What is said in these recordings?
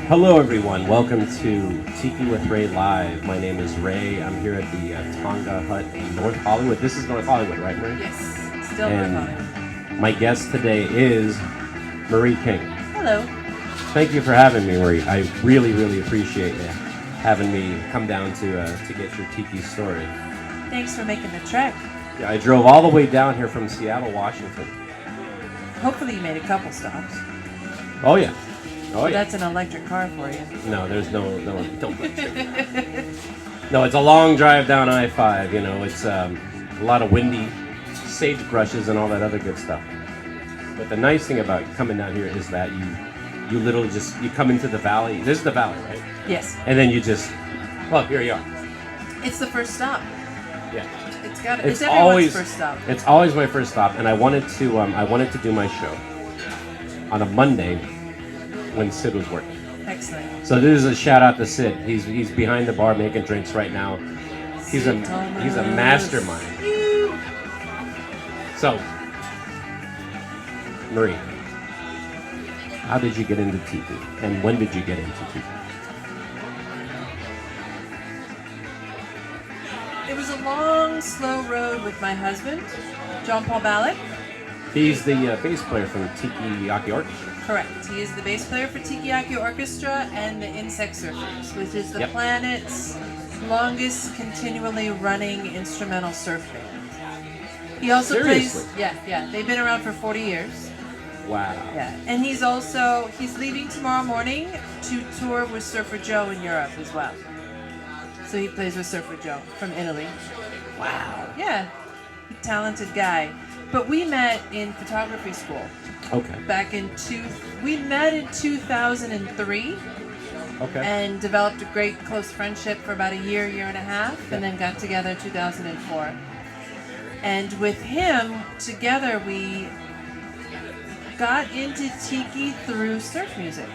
Hello, everyone. Welcome to Tiki with Ray Live. My name is Ray. I'm here at the Tonga Hut in North Hollywood. This is North Hollywood, right, Marie? Yes, still And North Hollywood. my guest today is Marie King. Hello. Thank you for having me, Marie. I really, really appreciate you having me come down to get your tiki story. Thanks for making the trek. Yeah, I drove all the way down here from Seattle, Washington. Hopefully you made a couple stops. Oh yeah, oh yeah. That's an electric car for you. No, there's no, don't. No, it's a long drive down I-5. You know, it's a lot of windy sagebrushes and all that other good stuff. But the nice thing about coming down here is that you literally just you come into the valley. This is the valley, right? Yes. And then you just, well, here you are. It's the first stop. Yeah. It's everyone's first stop. It's always my first stop, and I wanted to do my show on a Monday when Sid was working. Excellent. So this is a shout out to Sid. He's behind the bar making drinks right now. He's a mastermind. So, Marie, how did you get into tiki, and when did you get into tiki? It was a long, slow road with my husband, John Paul Balak. He's the bass player from Tiki Orchestra. Correct. He is the bass player for Tiki Orchestra and the Insect Surfers, which is the planet's longest continually running instrumental surf band. He also Seriously? plays. Yeah. They've been around for 40 years. Wow. Yeah, and he's leaving tomorrow morning to tour with Surfer Joe in Europe as well. So he plays with Surfer Joe from Italy. Wow. Yeah, talented guy. But we met in photography school. Okay. We met in 2003. Okay. And developed a great close friendship for about a year and a half, and then got together in 2004. And with him, together we got into tiki through surf music.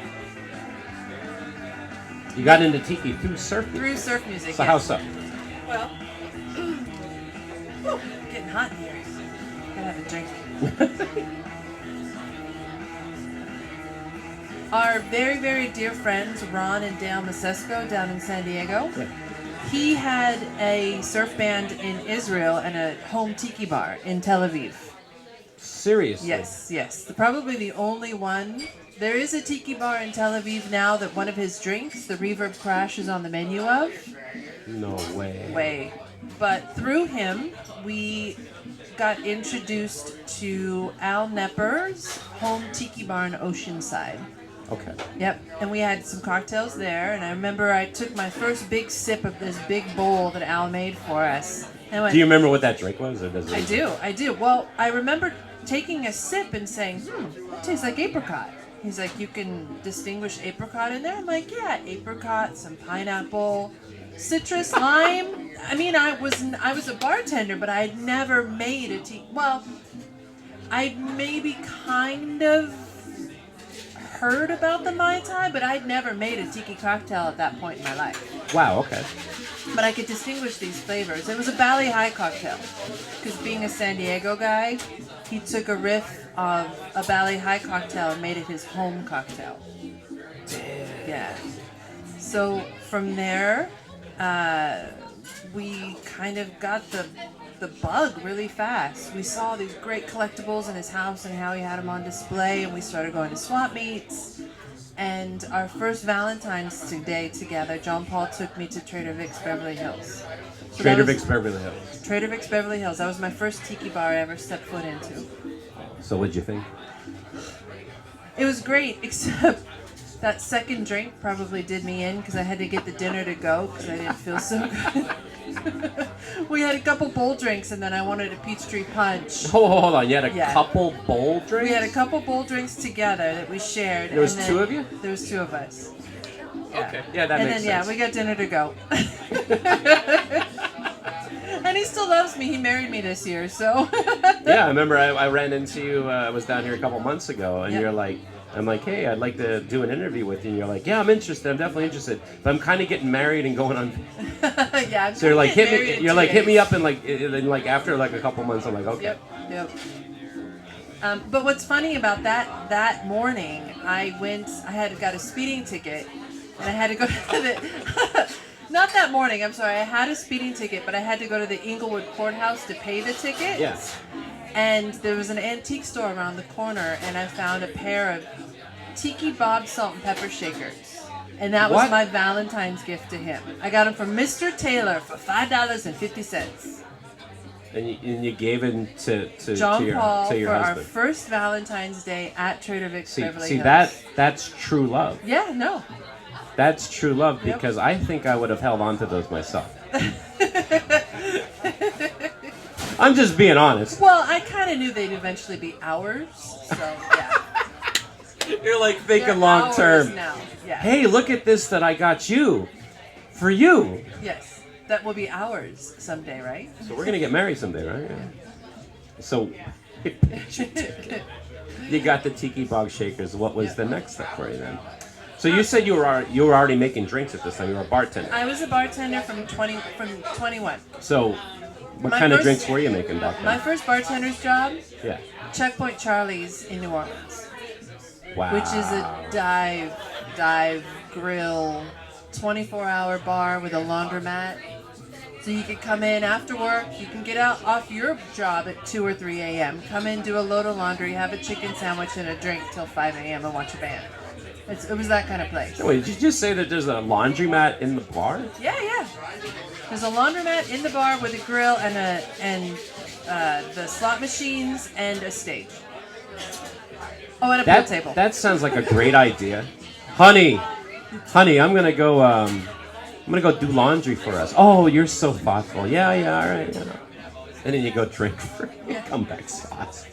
You got into tiki through surf music? Through surf music, So yes. how so? Well, getting hot in here. Gotta have a drink. Our very, very dear friends, Ron and Dale Masesco down in San Diego, he had a surf band in Israel and a home tiki bar in Tel Aviv. Seriously? Yes. Probably the only one. There is a tiki bar in Tel Aviv now that one of his drinks, the Reverb Crash, is on the menu of. No way. But through him, we got introduced to Al Nepper's home tiki bar in Oceanside. Okay. Yep, and we had some cocktails there, and I remember I took my first big sip of this big bowl that Al made for us. And I went, Do you remember what that drink was? Or does it? I do. Well, I remember taking a sip and saying, that tastes like apricot. He's like, you can distinguish apricot in there? I'm like, yeah, apricot, some pineapple, citrus, lime. I mean, I was a bartender, but I had never made a tea. Well, I maybe kind of heard about the Mai Tai, but I'd never made a tiki cocktail at that point in my life. Wow, okay. But I could distinguish these flavors. It was a Bali High cocktail, because being a San Diego guy, he took a riff of a Bali High cocktail and made it his home cocktail. Yeah. So from there, we kind of got the bug really fast. We saw these great collectibles in his house and how he had them on display, and we started going to swap meets. And our first Valentine's Day together, John Paul took me to Trader Vic's Beverly Hills. Trader Vic's Beverly Hills. Trader Vic's Beverly Hills. That was my first tiki bar I ever stepped foot into. So what'd you think? It was great, except that second drink probably did me in because I had to get the dinner to go because I didn't feel so good. We had a couple bowl drinks and then I wanted a Peachtree Punch. Oh, hold on. You had a couple bowl drinks? We had a couple bowl drinks together that we shared. There was two of you? There was two of us. Yeah. Okay. Yeah, that makes sense. And then, we got dinner to go. And he still loves me. He married me this year, so. Yeah, I remember I ran into you. I was down here a couple months ago, and you're like, I'm like, hey, I'd like to do an interview with you. And you're like, yeah, I'm interested. I'm definitely interested. But I'm kind of getting married and going on. Yeah. So you're like, hit me. You're like, hit me up, and like after like a couple months, I'm like, okay. Yep. But what's funny about that morning, I had got a speeding ticket and I had to go to the. Not that morning. I'm sorry. I had a speeding ticket, but I had to go to the Inglewood courthouse to pay the ticket. Yes. And there was an antique store around the corner, and I found a pair of Tiki Bob salt and pepper shakers. And that was What? my Valentine's gift to him. I got them from Mr. Taylor for $5.50. And you gave it to John your, Paul to your for our husband. first Valentine's Day at Trader Vic's Beverly Hills. That's true love. Yeah, no. That's true love Yep. because I think I would have held on to those myself. I'm just being honest. Well, I kind of knew they'd eventually be ours, so yeah. You're like thinking They're long ours term. now. Yeah. Hey, look at this that I got you. For you. Yes, that will be ours someday, right? So we're gonna get married someday, right? Yeah. So you got the Tiki Bog shakers. What was the next step for you then? So you said you were already making drinks at this time. You were a bartender. I was a bartender from 21. So what My kind of first- drinks were you making back My then? first bartender's job, Yeah. Checkpoint Charlie's in New Orleans, Wow. which is a dive grill, 24-hour bar with a laundromat. So you could come in after work. You can get out off your job at 2 or 3 a.m. Come in, do a load of laundry, have a chicken sandwich and a drink till 5 a.m. and watch a band. It was that kind of place. Wait, did you just say that there's a laundromat in the bar? Yeah. There's a laundromat in the bar with a grill and the slot machines and a stage. Oh, and a pool table. That sounds like a great idea. Honey, I'm gonna go do laundry for us. Oh, you're so thoughtful. Yeah, all right. Yeah. And then you go drink for comeback sauce.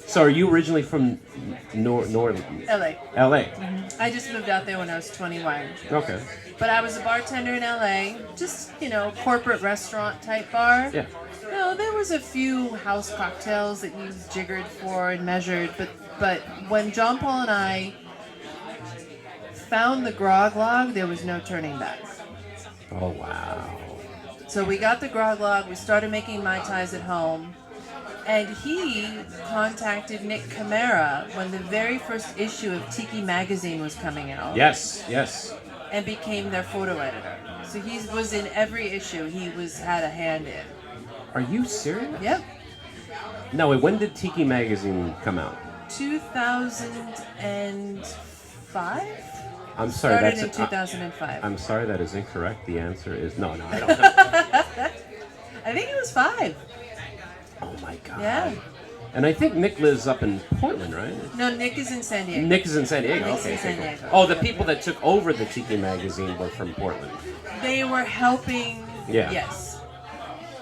So are you originally from LA. LA? I just moved out there when I was 21. Okay. But I was a bartender in LA, just, corporate restaurant type bar. Yeah. No, there was a few house cocktails that you jiggered for and measured, but when John Paul and I found the grog log, there was no turning back. Oh wow. So we got the grog log, we started making Mai Tais at home, and he contacted Nick Camara when the very first issue of Tiki magazine was coming out. Yes. And became their photo editor. So he was in every issue he had a hand in. Are you serious? Yep. No, wait, when did Tiki magazine come out? 2005? I'm sorry, Started in 2005. I'm sorry, that is incorrect. The answer is no, I don't know. I think it was 5. Oh my god. Yeah. And I think Nick lives up in Portland, right? No, Nick is in San Diego. Nick is in San Diego. Nick's Okay. in San cool. Diego. Oh, the people that took over the Tiki magazine were from Portland. They were helping. Yeah. Yes.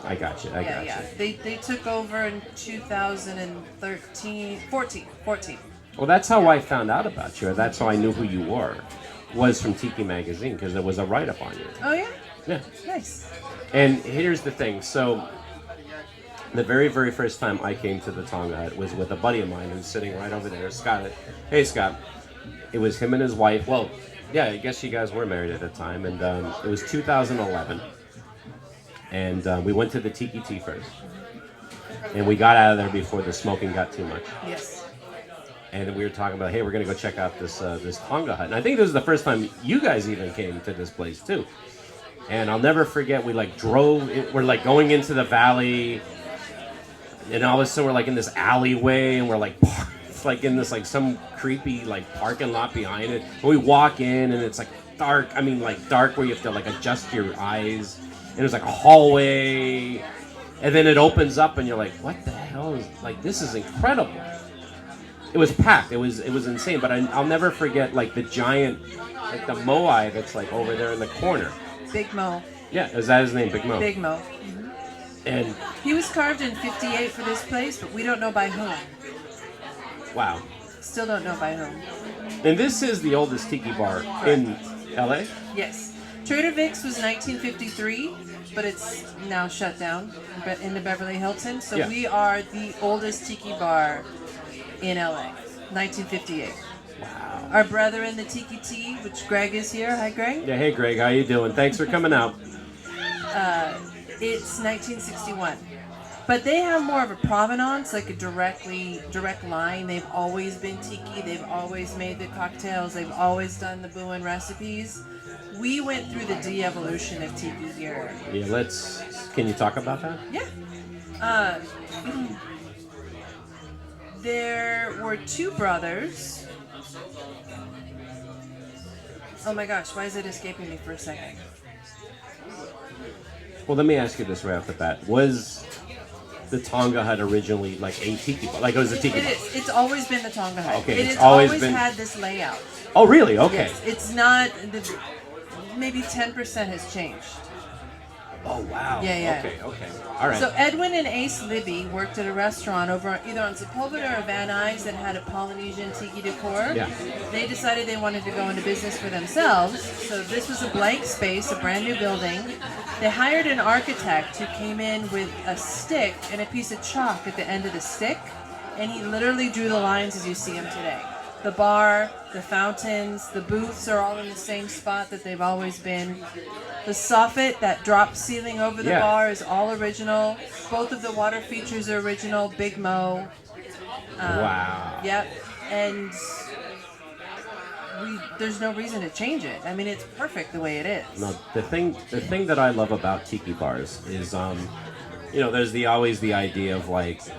I got you. Yeah. They took over in 2014. Well, that's how I found out about you. That's how I knew who you were. Was from Tiki magazine because there was a write-up on you. Oh yeah. Yeah. Nice. And here's the thing. So the very, very first time I came to the Tonga Hut was with a buddy of mine who's sitting right over there, Scott. Hey, Scott. It was him and his wife. Well, yeah, I guess you guys were married at the time. And it was 2011. And we went to the Tiki Tea first. And we got out of there before the smoking got too much. Yes. And we were talking about, hey, we're going to go check out this Tonga Hut. And I think this is the first time you guys even came to this place, too. And I'll never forget, we're going into the valley. And all of a sudden, we're in this alleyway, and we're in this some creepy parking lot behind it. And we walk in, and it's dark. I mean, dark where you have to adjust your eyes. And there's a hallway, and then it opens up, and you're like, what the hell is this is incredible. It was packed. It was insane. But I'll never forget the giant, the moai that's over there in the corner. Big Mo. Yeah, is that his name, Big Mo? Big Mo. And he was carved in '58 for this place, but we don't know by whom. Wow. Still don't know by whom. And this is the oldest tiki bar in LA? Yes. Trader Vic's was 1953, but it's now shut down in the Beverly Hilton. So Yeah. we are the oldest tiki bar in LA, 1958. Wow. Our brother in the Tiki Tea, which Greg is here. Hi, Greg. Yeah, hey Greg, how you doing? Thanks for coming out. It's 1961. But they have more of a provenance, like a direct line. They've always been tiki. They've always made the cocktails. They've always done the Buin recipes. We went through the de-evolution of tiki here. Yeah, can you talk about that? Yeah. There were two brothers. Oh my gosh, why is it escaping me for a second? Well, let me ask you this right off the bat. Was the Tonga Hut originally like a tiki bar? Like it was a tiki bar? It is. It's always been the Tonga Hut. Okay, It it's has always always been- had this layout. Oh, really? Okay. Yes, it's not. Maybe 10% has changed. Oh, wow. Yeah. Okay. All right. So Edwin and Ace Libby worked at a restaurant over either on Sepulveda or Van Nuys that had a Polynesian tiki decor. Yeah. They decided they wanted to go into business for themselves. So this was a blank space, a brand new building. They hired an architect who came in with a stick and a piece of chalk at the end of the stick, and he literally drew the lines as you see them today. The bar, the fountains, the booths are all in the same spot that they've always been. The soffit, that drop ceiling over the bar, is all original. Both of the water features are original. Big Mo. Wow. Yep. And there's no reason to change it. I mean, it's perfect the way it is. No, the thing that I love about tiki bars is, there's always the idea of like, it's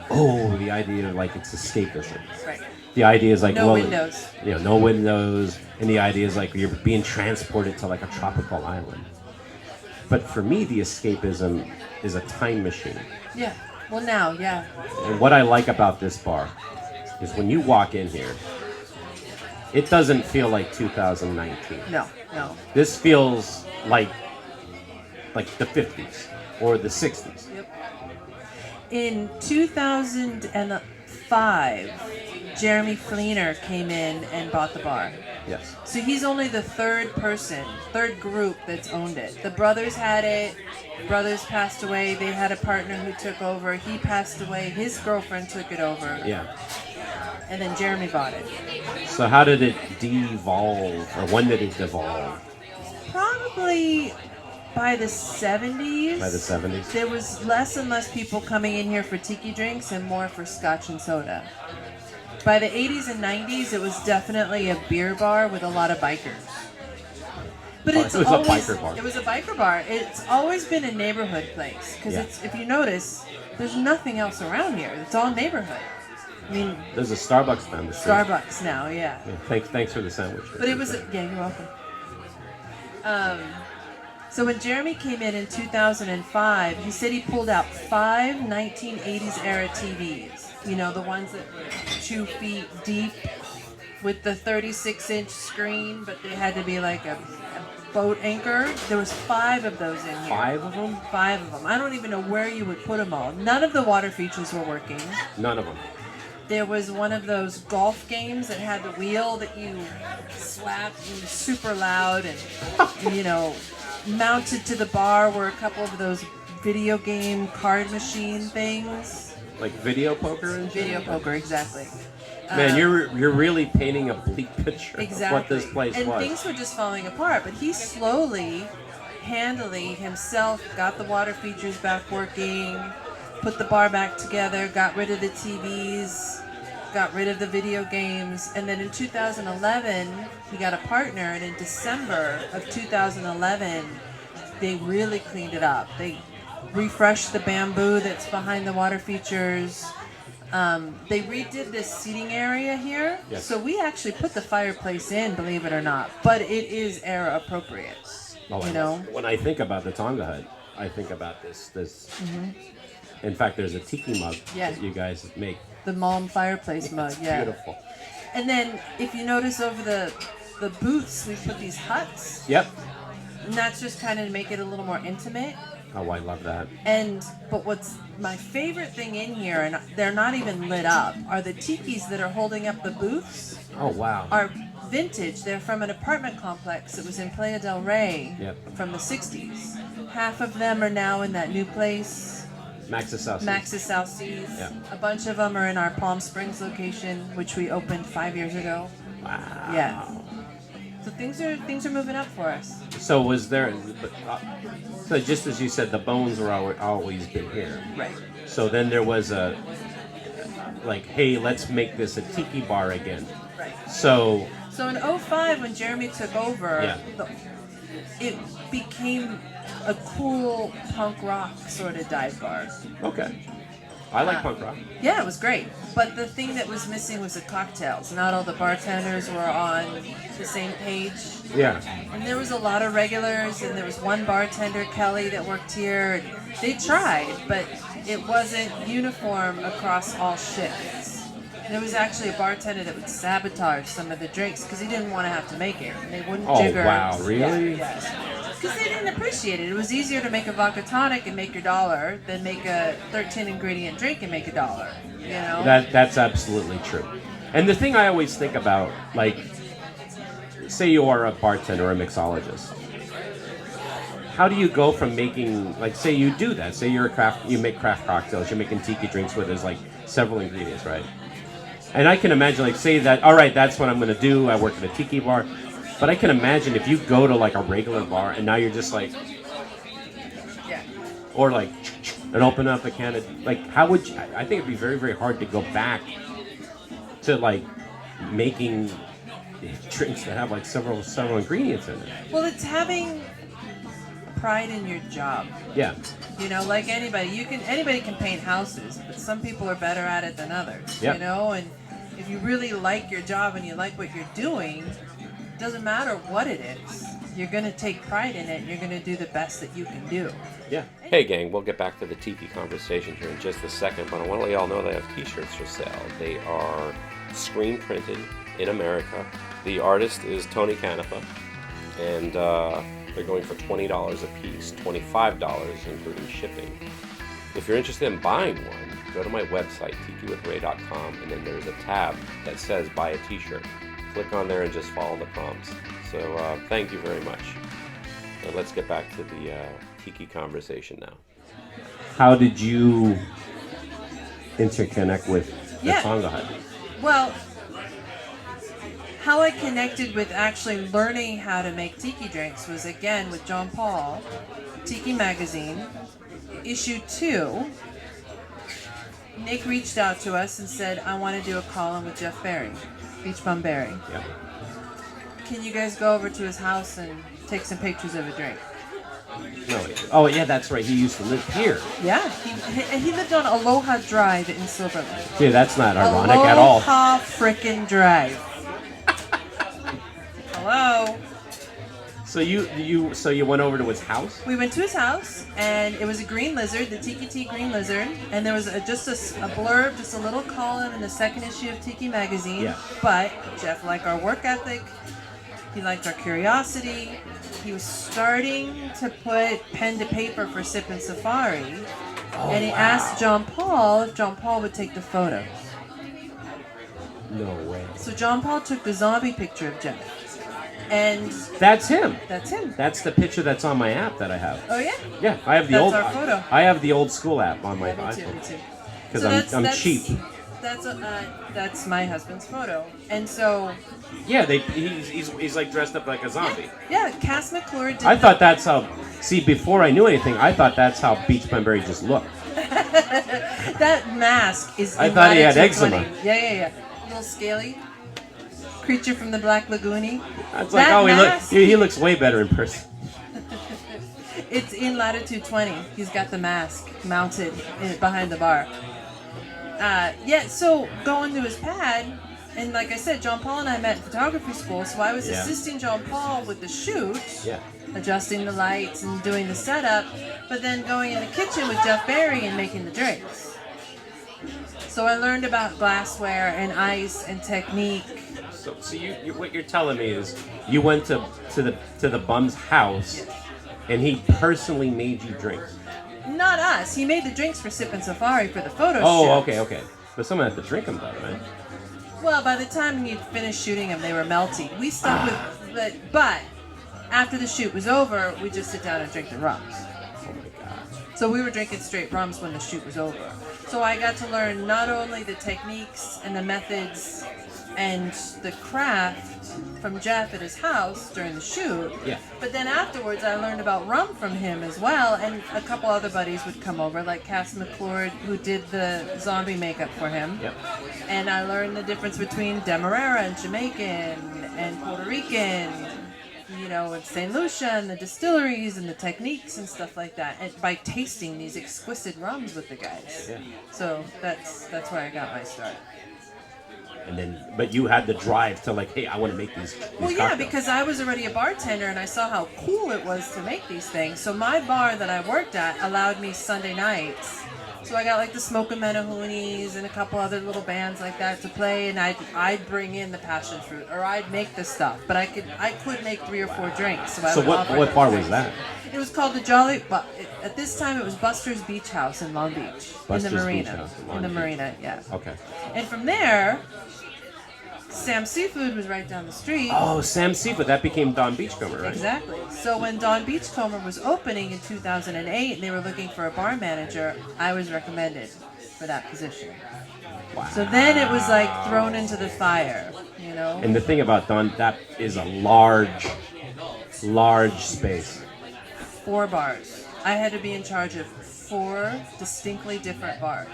escapism. Right. The idea is like, No windows. No windows, and the idea is like you're being transported to like a tropical island. But for me, the escapism is a time machine. Yeah. Well, now, yeah. And what I like about this bar is when you walk in here, it doesn't feel like 2019. No. This feels like the 50s or the 60s. Yep. In 2005, Jeremy Fleener came in and bought the bar. Yes. So he's only the third group that's owned it. The brothers had it. Brothers passed away. They had a partner who took over. He passed away. His girlfriend took it over. Yeah. And then Jeremy bought it. So how did it devolve, or when did it devolve? Probably by the 70s. By the 70s? There was less and less people coming in here for tiki drinks and more for scotch and soda. By the 80s and 90s, it was definitely a beer bar with a lot of bikers. But It was a biker bar. It was a biker bar. It's always been a neighborhood place because if you notice, there's nothing else around here. It's all neighborhood. I mean, there's a Starbucks down the street. Starbucks now, yeah. Thanks for the sandwich. But it was you're welcome. So when Jeremy came in 2005, he said he pulled out 5 1980s era TVs. You know, the ones that were 2 feet deep with the 36-inch screen, but they had to be like a boat anchor. There was 5 of those in here. 5 of them? 5 of them. I don't even know where you would put them all. None of the water features were working. None of them. There was one of those golf games that had the wheel that you slapped and was super loud, and mounted to the bar were a couple of those video game card machine things. Like video poker and shit? Video poker, exactly. Man, you're really painting a bleak picture of what this place and was. And things were just falling apart, but he slowly, handily himself got the water features back working, put the bar back together, got rid of the TVs, got rid of the video games, and then in 2011 he got a partner, and in December of 2011 they really cleaned it up. They refreshed the bamboo that's behind the water features. They redid this seating area here. Yes. So we actually put the fireplace in, believe it or not, but it is era appropriate. When I think about the Tonga Hut, I think about this. Mm-hmm. In fact, there's a tiki mug that you guys make. The Malm fireplace mug, yeah. Beautiful. And then if you notice over the booths, we put these huts. Yep. And that's just kind of to make it a little more intimate. Oh, I love that. But what's my favorite thing in here, and they're not even lit up, are the tikis that are holding up the booths. Oh, wow. Are vintage. They're from an apartment complex that was in Playa del Rey from the 60s. Half of them are now in that new place. Max's South Seas. Max's South Seas. Yeah. A bunch of them are in our Palm Springs location, which we opened 5 years ago. Wow. Yeah. So things are moving up for us. So was there? So just as you said, the bones were always been here. Right. So then there was a like, hey, let's make this a tiki bar again. Right. So in 05, when Jeremy took over, Yeah. it became a cool punk rock sort of dive bar. okay, I like punk rock. Yeah, it was great. But the thing that was missing was the cocktails. Not all the bartenders were on the same page. Yeah. And there was a lot of regulars, and there was one bartender, Kelly, that worked here. They tried, but it wasn't uniform across all shifts. There was actually a bartender that would sabotage some of the drinks because he didn't want to have to make it. And they wouldn't Oh jigger. wow, really? Yeah. Because they didn't appreciate it. It was easier to make a vodka tonic and make your $1 than make a 13 ingredient drink and make $1. You know? That's absolutely true. And the thing I always think about, like, say you are a bartender or a mixologist. How do you go from making, like, say you do that, say you make craft cocktails, you're making tiki drinks where there's like several ingredients, right? And I can imagine, like, say that, all right, that's what I'm going to do. I work at a tiki bar. But I can imagine if you go to, like, a regular bar and now you're just, like, Yeah. or, like, and open up a can of, like, how would you, I think it'd be very, very hard to go back to, like, making drinks that have, like, several ingredients in it. Well, it's having pride in your job. Yeah. You know, like anybody can paint houses, but some people are better at it than others. Yep. You know, and if you really like your job and you like what you're doing, it doesn't matter what it is. You're going to take pride in it and you're going to do the best that you can do. Yeah. Hey gang, we'll get back to the tiki conversation here in just a second, but I want to let y'all know they have t-shirts for sale. They are screen printed in America. The artist is Tony Canepa, and they're going for $20 a piece, $25 including shipping. If you're interested in buying one, go to my website, tikiwithray.com, and then there's a tab that says buy a t-shirt. Click on there and just follow the prompts. So thank you very much. Now let's get back to the tiki conversation now. How did you interconnect with the Tonga Hut? Well, how I connected with actually learning how to make tiki drinks was again with John Paul, Tiki Magazine, issue 2. Nick reached out to us and said, I want to do a column with Jeff Berry, Beach Bum Berry. Yeah. Can you guys go over to his house and take some pictures of a drink? No. Oh, yeah, that's right. He used to live here. Yeah, he lived on Aloha Drive in Silverland. Yeah, that's not ironic at all. Aloha frickin' Drive. Hello. So you went over to his house? We went to his house, and it was a green lizard, the Tiki Tea green lizard, and there was just a blurb, just a little column in the second issue of Tiki Magazine. Yeah. But Jeff liked our work ethic. He liked our curiosity. He was starting to put pen to paper for Sip and Safari, and he asked John Paul if John Paul would take the photos. No way. So John Paul took the zombie picture of Jeff. And That's him. that's him. That's the picture that's on my app that I have. Oh yeah? Yeah, I have the That's old. our photo. I have the old school app on my Me too, iPhone me too. because I'm cheap. That's my husband's photo. And so Yeah, he's like dressed up like a zombie. yeah, Cass McClure did I thought that's how. See, before I knew anything, I thought that's how Beach Bunbury just looked. that mask is I in thought he had latitude 20. eczema. Yeah. A little scaly. Creature from the Black Lagoon. It's like, mask, he looks way better in person. It's in latitude 20. He's got the mask mounted behind the bar. So going to his pad, and like I said, John Paul and I met in photography school, so I was Yeah. assisting John Paul with the shoot, Yeah. adjusting the lights and doing the setup, but then going in the kitchen with Jeff Berry and making the drinks. So I learned about glassware and ice and technique. So you what you're telling me is you went to the bum's house, and he personally made you drinks. Not us. He made the drinks for Sip and Safari for the photo shoot. Oh, okay. But someone had to drink them, though, right? Well, by the time you finished shooting them, they were melty. We stuck with, but after the shoot was over, we just sit down and drink the rums. Oh my god. So we were drinking straight rums when the shoot was over. So I got to learn not only the techniques and the methods and the craft from Jeff at his house during the shoot. Yeah. But then afterwards, I learned about rum from him as well, and a couple other buddies would come over, like Cass McClure, who did the zombie makeup for him. Yep. And I learned the difference between Demerara and Jamaican and Puerto Rican, you know, and St. Lucia and the distilleries and the techniques and stuff like that, and by tasting these exquisite rums with the guys. Yeah. So that's where I got my start. And then, but you had the drive to like, hey, I want to make these Well, yeah, cocktails. because I was already a bartender and I saw how cool it was to make these things. So my bar that I worked at allowed me Sunday nights. So I got like the Smokin' Menahoonies and a couple other little bands like that to play, and I'd bring in the passion fruit, or I'd make the stuff. But I could make 3 or 4 drinks. So I So would offer what them bar was drinks. that? It was called the Jolly. Well, at this time it was Buster's Beach House in Long Beach, Buster's in the Beach marina, House in Long in the Beach. marina, yeah. Okay. And from there, Sam's Seafood was right down the street. Oh, Sam Seafood. That became Don Beachcomber, right? Exactly. So when Don Beachcomber was opening in 2008 and they were looking for a bar manager, I was recommended for that position. Wow. So then it was like thrown into the fire, you know? And the thing about Don, that is a large space. 4 bars. I had to be in charge of 4 distinctly different bars.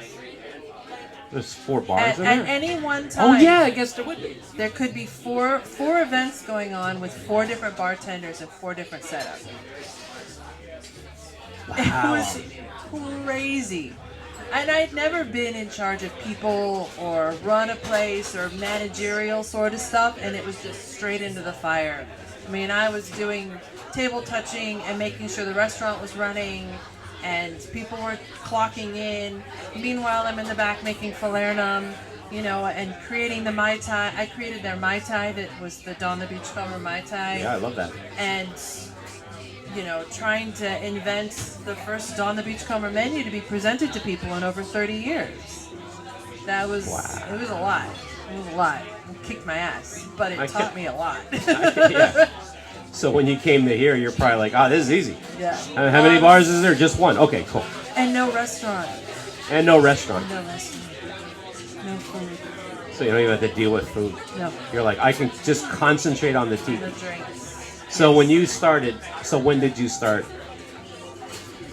There's 4 bars At in there? any one Oh time, yeah, I guess there would be. there could be four events going on with 4 different bartenders and 4 different setups. Wow. It was crazy. And I'd never been in charge of people or run a place or managerial sort of stuff, and it was just straight into the fire. I mean, I was doing table touching and making sure the restaurant was running, and people were clocking in. Meanwhile, I'm in the back making falernum, you know, and creating the Mai Tai. I created their Mai Tai that was the Don the Beachcomber Mai Tai. Yeah, I love that. And, you know, trying to invent the first Don the Beachcomber menu to be presented to people in over 30 years. That was, Wow. it was a lot. It was a lot. It kicked my ass, but it I taught can- me a lot. Yeah. So when you came to here, you're probably like, oh, this is easy. Yeah. How many bars is there? Just one. Okay, cool. And no restaurant. And no restaurant. No restaurant. No food. So you don't even have to deal with food. No. You're like, I can just concentrate on the tea. The drinks. So when you started, so when did you start?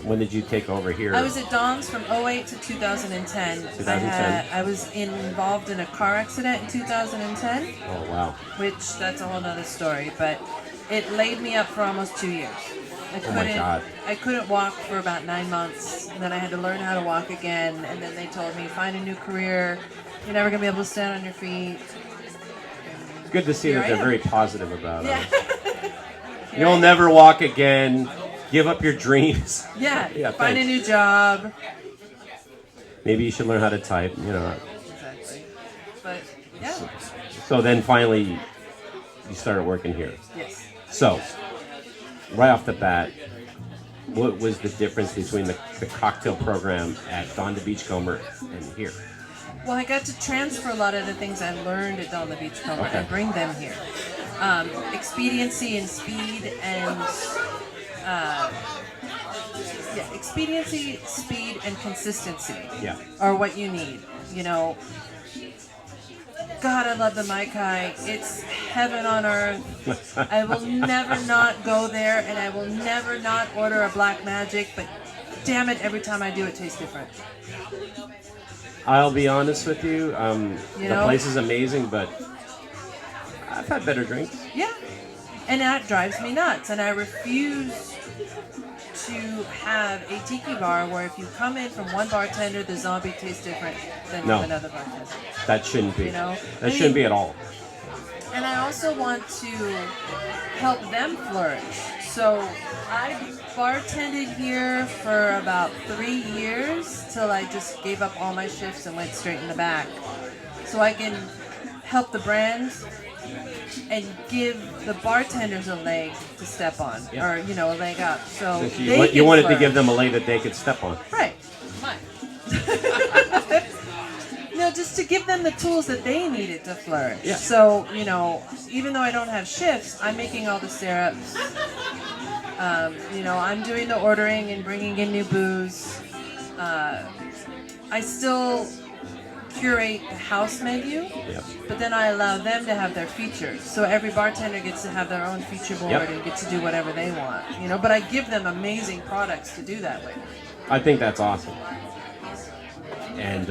When did you take over here? I was at Dom's from 08 to 2010. 2010. I was involved in a car accident in 2010, Oh, wow. which that's a whole nother story, but it laid me up for almost 2 years. Oh my God. I couldn't walk for about 9 months, and then I had to learn how to walk again, and then they told me, find a new career, you're never going to be able to stand on your feet. It's good to see Here that I they're am. very positive about Yeah. it. You'll never walk again. Give up your dreams. Yeah, Yeah, find a thanks. new job. Maybe you should learn how to type, you know. Exactly. But, yeah, So then finally, you started working here. yes. So, right off the bat, what was the difference between the cocktail program at Don the Beachcomber and here? Well, I got to transfer a lot of the things I learned at Don the Beachcomber Okay. and bring them here. Expediency and speed and expediency, speed, and consistency Yeah. are what you need. You know, God, I love the Mai Kai. It's heaven on earth. I will never not go there, and I will never not order a Black Magic. But damn it, every time I do, it tastes different. I'll be honest with you. You The know? place is amazing, but I've had better drinks. Yeah. And that drives me nuts. And I refuse to have a tiki bar where if you come in from one bartender, the zombie tastes different than No. from another bartender. That shouldn't be. You know? That I shouldn't mean- be at all. And I also want to help them flourish. So I bartended here for about 3 years till I just gave up all my shifts and went straight in the back. So I can help the brand and give the bartenders a leg to step on, Yeah. or a leg up. So Since they you can wanted to flourish. give them a leg that they could step on. Right. No, just to give them the tools that they needed to flourish. Yeah. So, even though I don't have shifts, I'm making all the syrups. I'm doing the ordering and bringing in new booze. I still curate the house menu, Yep. but then I allow them to have their features. So every bartender gets to have their own feature board Yep. and get to do whatever they want. But I give them amazing products to do that with. I think that's awesome. And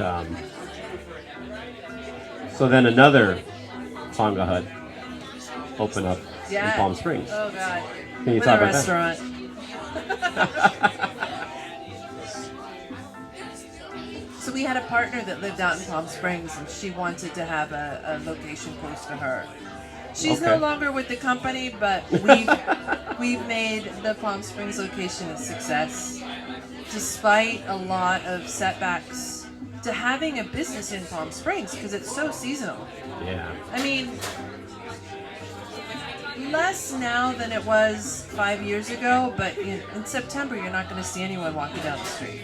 so then another Tonga Hut opened up in Palm Springs. Oh God. Can you With talk a about restaurant. So we had a partner that lived out in Palm Springs, and she wanted to have a location close to her. She's no Okay. longer with the company, but we've made the Palm Springs location a success, despite a lot of setbacks to having a business in Palm Springs because it's so seasonal. Yeah. I mean, less now than it was 5 years ago, but in September you're not going to see anyone walking down the street.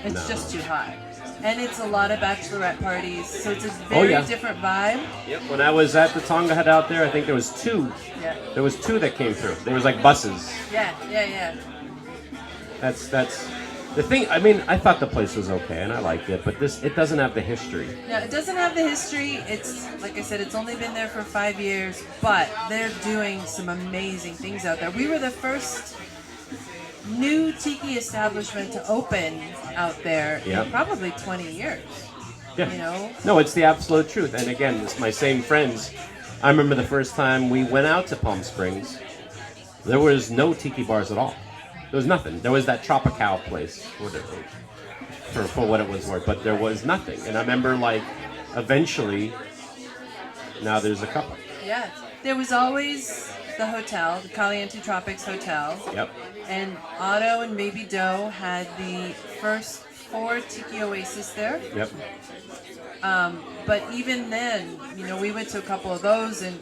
It's No. just too hot. And it's a lot of bachelorette parties, so it's a very yeah. different vibe. Yep. When I was at the Tonga Hut out there, I think there was two. Yeah, There was two that came through. There was like buses. yeah. That's the thing. I mean, I thought the place was okay and I liked it, but it doesn't have the history. No, it doesn't have the history. It's, like I said, it's only been there for 5 years, but they're doing some amazing things out there. We were the first new tiki establishment to open out there Yep. in probably 20 years. Yeah. No, it's the absolute truth. And again, it's my same friends. I remember the first time we went out to Palm Springs, there was no tiki bars at all. There was nothing. There was that Tropical place, for what it was worth, but there was nothing. And I remember, like, eventually, now there's a couple. Yeah, there was always the hotel, the Caliente Tropics Hotel. Yep. And Otto and Baby Doe had the first 4 Tiki Oasis there. Yep. But even then, we went to a couple of those and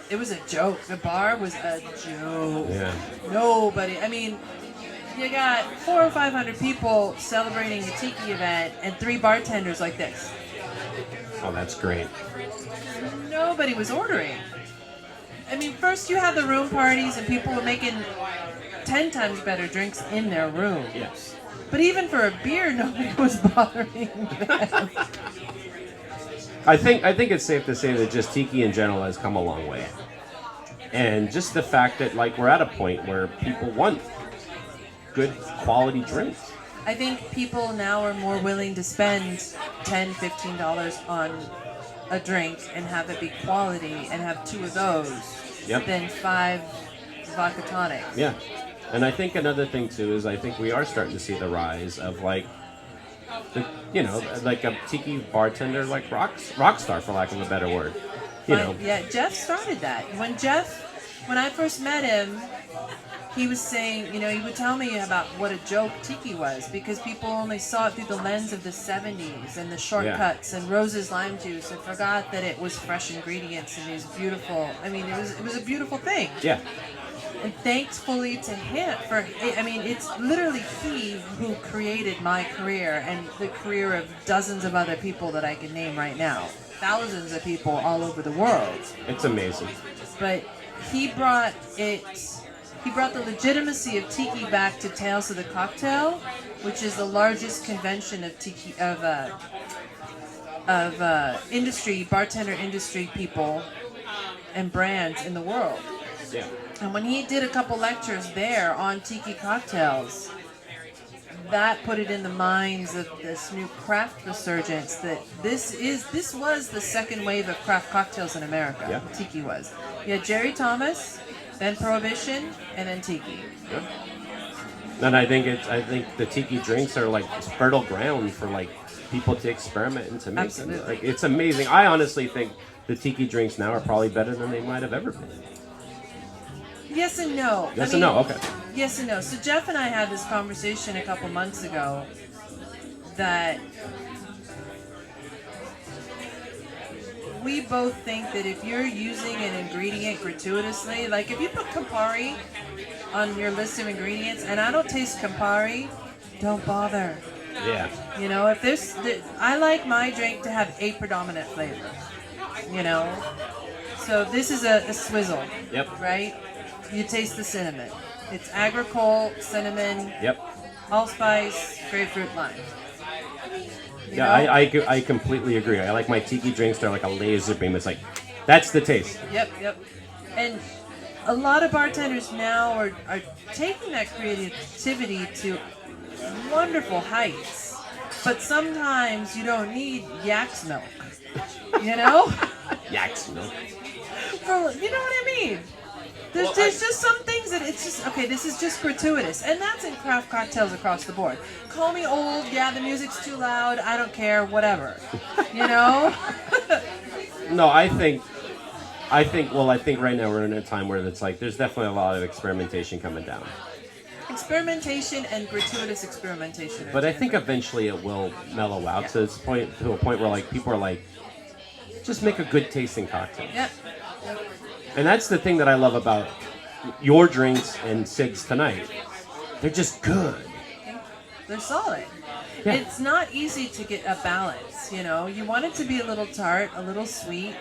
it was a joke. The bar was a joke. Yeah. Nobody, I mean, you got 400 or 500 people celebrating a tiki event and 3 bartenders like this. Oh, that's great. Nobody was ordering. I mean, first you had the room parties and people were making 10 times better drinks in their room. Yes. But even for a beer, nobody was bothering them. I think it's safe to say that just tiki in general has come a long way. And just the fact that, like, we're at a point where people want good quality drinks. I think people now are more willing to spend $10, $15 on a drink and have it be quality and have 2 of those Yep. than 5 vodka tonics. Yeah. And I think another thing too is I think we are starting to see the rise of, like, like a tiki bartender, like rock star, for lack of a better word. Yeah, Jeff started that. When I first met him, he was saying, he would tell me about what a joke tiki was because people only saw it through the lens of the 70s and the shortcuts and Rose's lime juice and forgot that it was fresh ingredients and it was beautiful. I mean, it was a beautiful thing. Yeah. And thankfully to him, it's literally he who created my career and the career of dozens of other people that I can name right now. Thousands of people all over the world. It's amazing. But he brought the legitimacy of tiki back to Tales of the Cocktail, which is the largest convention of tiki bartender industry people and brands in the world. Yeah. And when he did a couple lectures there on tiki cocktails, that put it in the minds of this new craft resurgence that this was the second wave of craft cocktails in America. Yeah. Tiki was. You had Jerry Thomas, then Prohibition, and then Tiki. Yeah. And I think the tiki drinks are like fertile ground for, like, people to experiment and to make them. Absolutely. Like, it's amazing. I honestly think the tiki drinks now are probably better than they might have ever been. Yes and no. Yes and no. Okay. Yes and no. So Jeff and I had this conversation a couple months ago that we both think that if you're using an ingredient gratuitously, like if you put Campari on your list of ingredients and I don't taste Campari, don't bother. Yeah. I like my drink to have a predominant flavor. So this is a swizzle. Yep. Right? You taste the cinnamon. It's agricole, cinnamon, Yep. allspice, grapefruit, lime. You Yeah, know? I completely agree. I like my tiki drinks. They're like a laser beam. It's like, that's the taste. Yep. And a lot of bartenders now are taking that creativity to wonderful heights. But sometimes you don't need yak's milk. You know? Yaks, you know? You know what I mean? There's just some things that it's just, okay, this is just gratuitous. And that's in craft cocktails across the board. Call me old, yeah, the music's too loud, I don't care, whatever. You know? No, I think right now we're in a time where it's like there's definitely a lot of experimentation coming down. Experimentation and gratuitous experimentation. But I think eventually it will mellow out to a point where like people are like, just make a good tasting cocktail. Yeah. And that's the thing that I love about your drinks and Sig's tonight. They're just good. They're solid. Yeah. It's not easy to get a balance, you know. You want it to be a little tart, a little sweet.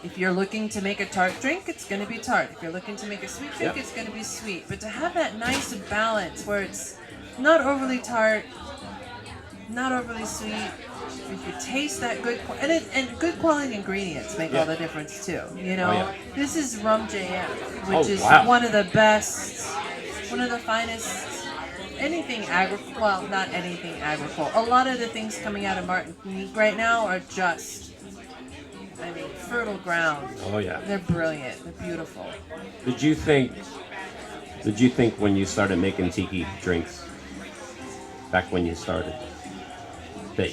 If you're looking to make a tart drink, it's going to be tart. If you're looking to make a sweet drink, Yep. it's going to be sweet. But to have that nice balance where it's not overly tart, not overly sweet, if you taste that good, and good quality ingredients make all the difference too. You know, Oh, yeah. This is rum JM, which Oh, is wow. one of the best, one of the finest. Anything well, not anything agricole. A lot of the things coming out of Martinique right now are just, I mean, fertile ground. Oh yeah. They're brilliant. They're beautiful. Did you think when you started making tiki drinks, back when you started, that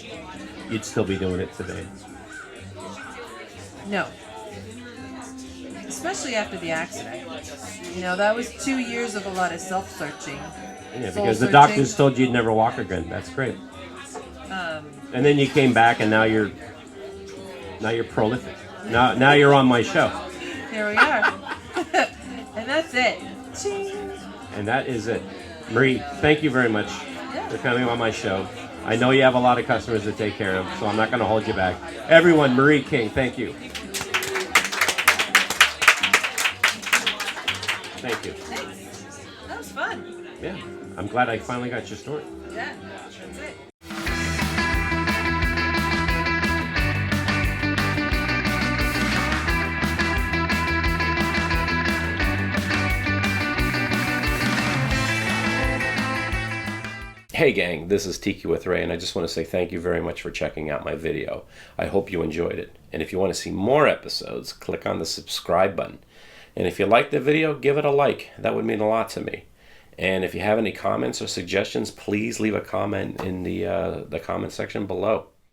you'd still be doing it today? No. Especially after the accident. You know, that was 2 years of a lot of self-searching. Yeah, Soul because the searching. doctors told you you'd never walk again. That's great. And then you came back, and now you're prolific. Now you're on my show, Here we are. And that's it. Ching. and that is it. Marie, thank you very much Yeah. for coming on my show. I know you have a lot of customers to take care of, so I'm not going to hold you back. Everyone, Marie King, thank you. Thank you. Thanks. That was fun. Yeah, I'm glad I finally got your story. Yeah, that's it. Hey gang, this is Tiki with Ray, and I just want to say thank you very much for checking out my video. I hope you enjoyed it. And if you want to see more episodes, click on the subscribe button. And if you liked the video, give it a like. That would mean a lot to me. And if you have any comments or suggestions, please leave a comment in the comment section below.